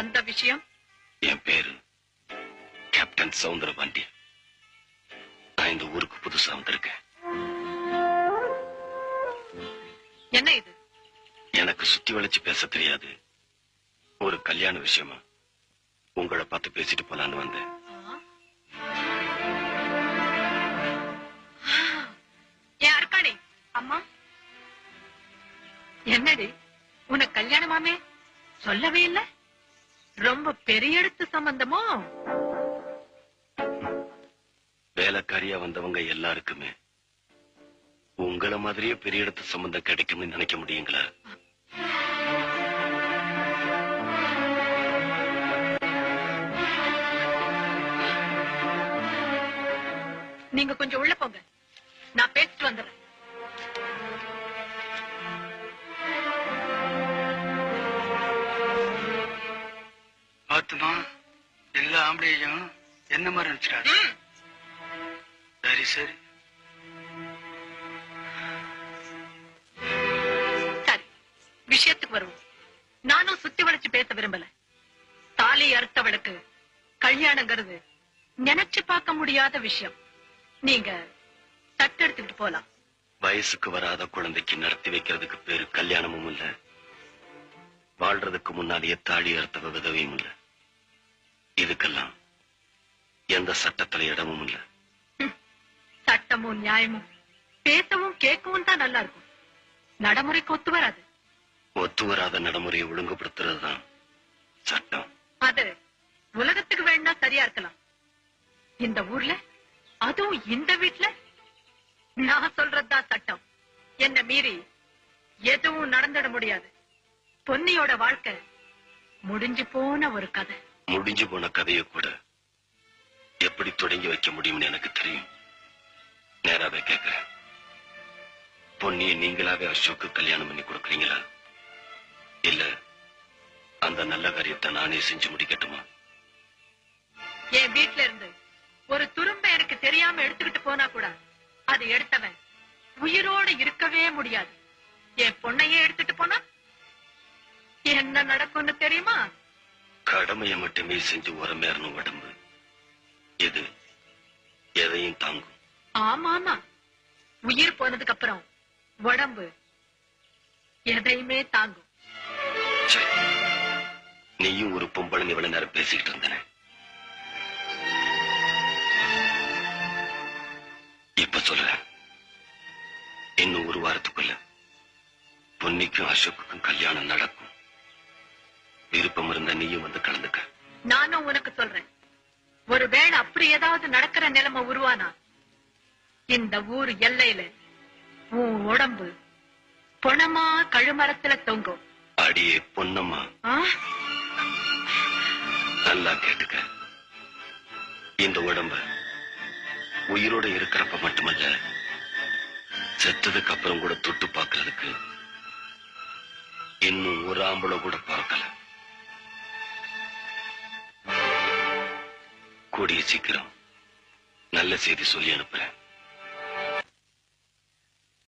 வந்த விஷயம்? என் பேரு கேப்டன் சவுந்தரபாண்டி. நான் இந்த ஊருக்கு புதுசா வந்திருக்கேன். என்ன இது? எனக்கு சுத்தி வளைச்சு பேச தெரியாது. ஒரு கல்யாண விஷயமா உங்களை பார்த்து பேசிட்டு போலான்னு வந்தேன். ஏன் அர்க்காணி அம்மா, என்னடி உனக்கு கல்யாணமாமே சொல்லவே இல்ல? ரொம்ப பெரிய எடுத்து சம்பந்தமோ? வேலைக்காரியா வந்தவங்க எல்லாருக்குமே உங்கள மாதிரியே பெரிய இடத்து சம்பந்தம் கிடைக்கும்னு நினைக்க முடியுங்களா? நீங்க கொஞ்சம் உள்ள போங்க, நான் பேசிட்டு வந்துடுறேன். பாத்துமா, எல்லா ஆம்பளையும் என்ன மாதிரி நினைச்சிட்டாரு. சரி சரி சரி, விஷயத்துக்கு வருவோம். நானும் சுத்தி வளைச்சு பேச விரும்பல. தாலி அறுத்தவளுக்கு கல்யாணங்கிறது நினைச்சு பார்க்க முடியாத விஷயம். நீங்க தட்டு எடுத்துக்கிட்டு போலாம். வயசுக்கு வராத குழந்தைக்கு நடத்தி வைக்கிறதுக்கு பேரு கல்யாணமும் இல்ல, வாழ்றதுக்கு முன்னாலேயே தாலி அறுத்த விதவையும் இல்ல. இதுக்கெல்லாம் எந்த சட்டத்துல இடமும் இல்ல. சட்டமும் நியாயமும் பேசவும் கேட்கவும் தான் நல்லா இருக்கும். நடைமுறைக்கு ஒத்து வராது. ஒத்து வராத நடைமுறையை ஒழுங்குபடுத்துறதுதான் சட்டம். அது உலகத்துக்கு வேணா சரியா இருக்கலாம். இந்த ஊர்ல, அதுவும் இந்த வீட்டுல நான் சொல்றதுதான் சட்டம். என்ன மீறி எதுவும் நடந்துட முடியாது. பொன்னியோட வாழ்க்கை முடிஞ்சு போன ஒரு கதை. முடிஞ்சு போன கதையை கூட எப்படி தொடங்கி வைக்க முடியும்னு எனக்கு தெரியும். நேராவே கேட்கிறேன், பொன்னியை நீங்களாவே அசோக்கு கல்யாணம் பண்ணி கொடுக்குறீங்களா, இல்ல அந்த நல்ல காரியத்தை நானே செஞ்சு முடிக்கட்டுமா? என் வீட்டுல இருந்து ஒரு துரும்ப எனக்கு தெரியாம எடுத்துக்கிட்டு போனா கூட அது எடுத்தவன் உயிரோட இருக்கவே முடியாது. என் பொண்ணையே எடுத்துட்டு போனா என்ன நடக்கும்னு தெரியுமா? கடமையை மட்டுமே செஞ்சு உரமேறணும் உடம்பு. இது எதையும் தாங்கும். ஆமா ஆமா, உயிர் போனதுக்கு அப்புறம் உடம்பு எதையுமே தாங்கும். நீயும் ஒரு பொம்பளை இவ்வளவு நேரம் பேசிக்கிட்டு இருந்தன. இப்ப சொல்றேன், இன்னும் ஒரு வாரத்துக்குள்ள பொன்னிக்கும் அசோக்குக்கும் கல்யாணம் நடக்கும். விருப்பம் இருந்தா நீயும் வந்து கலந்துக்க. நானும் உனக்கு சொல்றேன், ஒருவேளை அப்படி ஏதாவது நடக்கிற நிலைமை உருவானா இந்த ஊர் எல்லையில உன் உடம்பு பொணமா கழுமரத்துல தொங்கும். அடியே பொன்னம்மா, நல்லா கேட்டுக்க. இந்த உடம்ப உயிரோட இருக்கிறப்ப மட்டுமல்ல, செத்ததுக்கு அப்புறம் கூட தொட்டு பார்க்கறதுக்கு இன்னும் ஒரு ஆம்பளை கூட பார்க்கல. கூடிய சீக்கிரம் நல்ல செய்தி சொல்லி அனுப்புறேன்.